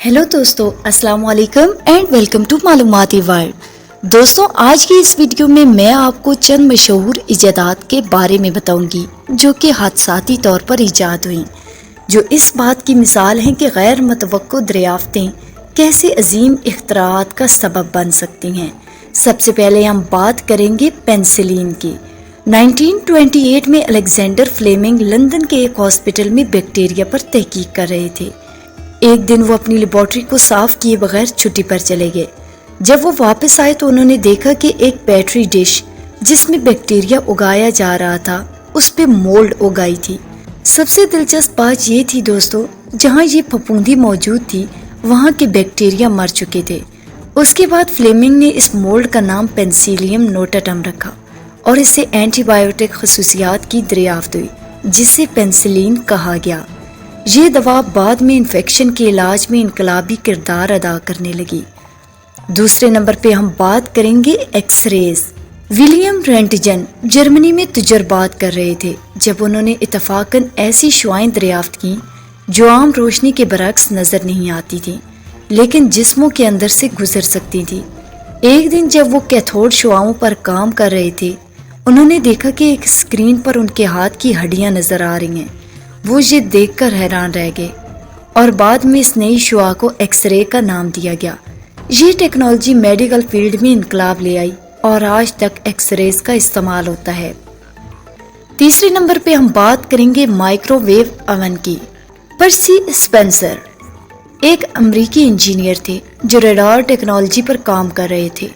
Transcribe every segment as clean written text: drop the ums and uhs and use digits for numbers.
Hello दोस्तों, अस्सलाम वालेकुम एंड वेलकम टू मालूमाती वर्ल्ड। दोस्तों, आज की इस वीडियो में मैं आपको चंद मशहूर इजादात के बारे में बताऊंगी जो कि हादसाती तौर पर ईजाद हुई, जो इस बात की मिसाल हैं कि गैर मुतवक्को दरियाफ्तें कैसे अजीम इख्तराआत का सबब बन सकती हैं। सबसे पहले हम बात करेंगे पेनिसिलिन की। 1928 में अलेक्जेंडर फ्लेमिंग लंदन के एक हॉस्पिटल में बैक्टीरिया पर तहकीक कर रहे थे। एक दिन वो अपनी लेबॉर्ट्री को साफ किए बगैर छुट्टी पर चले गए। जब वो वापस आए तो उन्होंने देखा कि एक बैटरी डिश जिसमें बैक्टीरिया उगाया जा रहा था उस पे मोल्ड उगाई थी। सबसे दिलचस्प बात ये थी दोस्तों, जहाँ ये फफूंदी मौजूद थी वहाँ के बैक्टीरिया मर चुके थे। उसके बाद फ्लेमिंग ने इस मोल्ड का नाम पेनिसिलियम नोटाटम रखा और इससे एंटीबायोटिक खसूसियात की दरियाफ्त हुई जिसे पेनिसिलिन कहा गया। ये दवा बाद में इन्फेक्शन के इलाज में इनकलाबी किरदार अदा करने लगी। दूसरे नंबर पे हम बात करेंगे एक्सरेज। विलियम रेंटजन जर्मनी में तजुर्बात कर रहे थे जब उन्होंने इत्तफाकन ऐसी शुआएं दरियाफ्त की जो आम रोशनी के बरक्स नजर नहीं आती थी लेकिन जिस्मों के अंदर से गुजर सकती थी। एक दिन जब वो कैथोड शुआओं पर काम कर रहे थे उन्होंने देखा कि एक स्क्रीन पर उनके हाथ की हड्डियां नजर आ रही हैं। वो ये देखकर हैरान रह गए और बाद में इस नई शुआ को एक्सरे का नाम दिया गया। ये टेक्नोलॉजी मेडिकल फील्ड में इनकलाब ले आई और आज तक एक्सरेज का इस्तेमाल होता है। तीसरे नंबर पे हम बात करेंगे माइक्रोवेव ओवन की। पर्सी स्पेंसर एक अमेरिकी इंजीनियर थे जो रडार टेक्नोलॉजी पर काम कर रहे थे।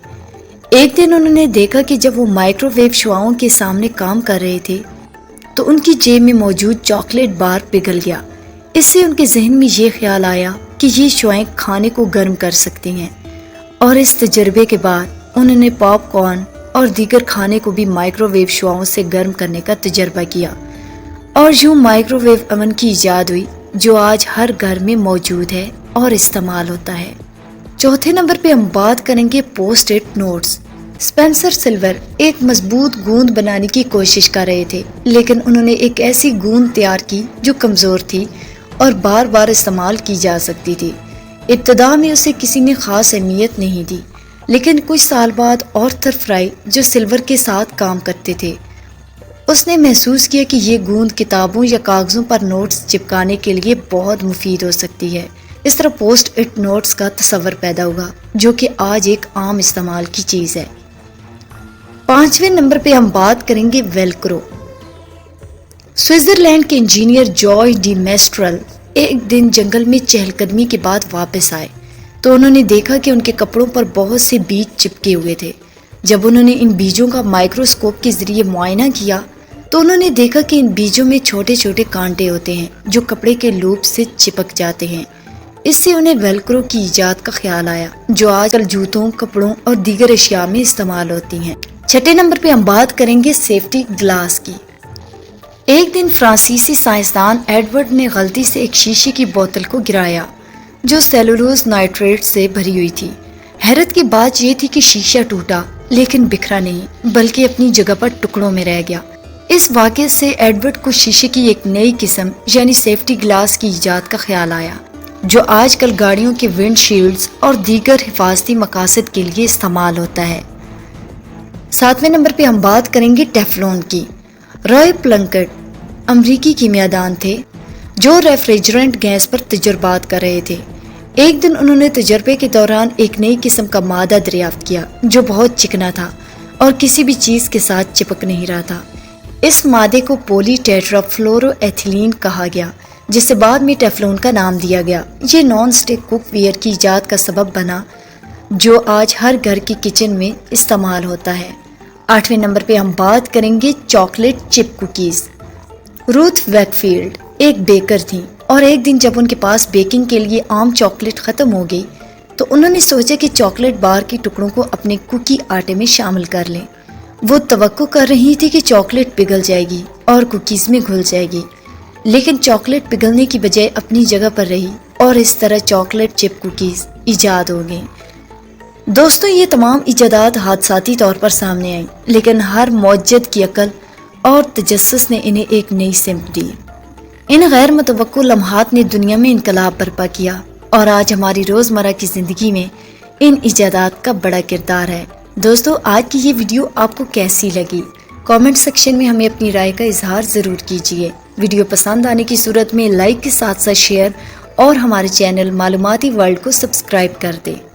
एक दिन उन्होंने देखा कि जब वो माइक्रोवेव शुआओं के सामने काम कर रहे थे तो उनकी जेब में मौजूद चॉकलेट बार पिघल गया। इससे उनके जहन में ये ख्याल आया कि ये शुआएं खाने को गर्म कर सकती हैं और इस तजर्बे के बाद उन्होंने पॉपकॉर्न और दीगर खाने को भी माइक्रोवेव शुआओं से गर्म करने का तजर्बा किया और यूं माइक्रोवेव ओवन की इजाद हुई जो आज हर घर में मौजूद है और इस्तेमाल होता है। चौथे नंबर पे हम बात करेंगे post it notes. Spencer silver एक मजबूत गूंद बनाने की कोशिश कर रहे थे लेकिन उन्होंने एक ऐसी गूंद तैयार की जो कमजोर थी और बार बार इस्तेमाल की जा सकती थी। इब्तदा में उसे किसी ने खास अहमियत नहीं दी लेकिन कुछ साल बाद आर्थर फ्राई जो सिल्वर के साथ काम करते थे उसने महसूस किया कि ये गूंद किताबों या कागजों पर नोट्स चिपकाने के लिए बहुत मुफीद हो सकती है। इस तरह पोस्ट इट नोट्स का तस्वर पैदा हुआ जो कि आज एक आम इस्तेमाल की चीज है। पांचवें नंबर पे हम बात करेंगे वेलक्रो। स्विट्जरलैंड के इंजीनियर जॉय डी मेस्ट्रल एक दिन जंगल में चहलकदमी के बाद वापस आए तो उन्होंने देखा कि उनके कपड़ों पर बहुत से बीज चिपके हुए थे। जब उन्होंने इन बीजों का माइक्रोस्कोप के जरिए मुआयना किया तो उन्होंने देखा कि इन बीजों में छोटे छोटे कांटे होते हैं जो कपड़े के लूप से चिपक जाते हैं। इससे उन्हें वेलक्रो की इजाद का ख्याल आया जो आजकल जूतों, कपड़ों और दीगर अशिया में इस्तेमाल होती हैं। छठे नंबर पे हम बात करेंगे सेफ्टी ग्लास की। एक दिन फ्रांसीसी साइंसदान एडवर्ड ने गलती से एक शीशे की बोतल को गिराया जो सेलुलोज नाइट्रेट से भरी हुई थी। हैरत की बात यह थी कि शीशा टूटा लेकिन बिखरा नहीं बल्कि अपनी जगह पर टुकड़ों में रह गया। इस वाक़े से एडवर्ड को शीशे की एक नई किस्म यानी सेफ्टी ग्लास की इजाद का ख्याल आया जो आजकल गाड़ियों के विंडशील्ड्स और दीगर हिफाजती मकासद के लिए इस्तेमाल होता है। सातवें नंबर पे हम बात करेंगे टेफलॉन की। रॉय प्लंकेट अमरीकी कीमियादान थे जो रेफ्रिजरेंट गैस पर तजुर्बात कर रहे थे। एक दिन उन्होंने तजर्बे के दौरान एक नई किस्म का मादा दरियाफ्त किया जो बहुत चिकना था और किसी भी चीज के साथ चिपक नहीं रहा था। इस मादे को पॉली टेट्राफ्लोरोएथिलीन कहा गया जिसे बाद में टेफलॉन का नाम दिया गया। ये नॉन स्टिक कुकवेयर की इजाद का सबब बना जो आज हर घर की किचन में इस्तेमाल होता है। आठवें नंबर पे हम बात करेंगे chocolate chip cookies. Ruth Wakefield एक बेकर थी और एक दिन जब उनके पास बेकिंग के लिए आम चॉकलेट ख़त्म हो गई तो उन्होंने सोचा कि चॉकलेट बार के टुकड़ों को अपने कुकी आटे में शामिल कर लें। वो तवक्को कर रही थी कि चॉकलेट पिघल जाएगी और कुकीज़ में घुल जाएगी लेकिन चॉकलेट पिघलने की बजाय अपनी जगह पर रही और इस तरह चॉकलेट चिप कुकीज़ ईजाद हो गई। दोस्तों, ये तमाम इजादात हादसाती तौर पर सामने आई लेकिन हर मौजद की अकल और तजस्सुस ने इन्हें एक नई सिमत दी। इन गैर मुतवक्को लम्हात ने दुनिया में इनकलाब बर्पा किया اور آج ہماری روزمرہ کی زندگی میں ان ایجادات کا بڑا کردار ہے۔ دوستو، آج کی یہ ویڈیو آپ کو کیسی لگی؟ کامنٹ سیکشن میں ہمیں اپنی رائے کا اظہار ضرور کیجیے۔ ویڈیو پسند آنے کی صورت میں لائک کے ساتھ ساتھ شیئر اور ہمارے چینل معلوماتی ورلڈ کو سبسکرائب کر دیں۔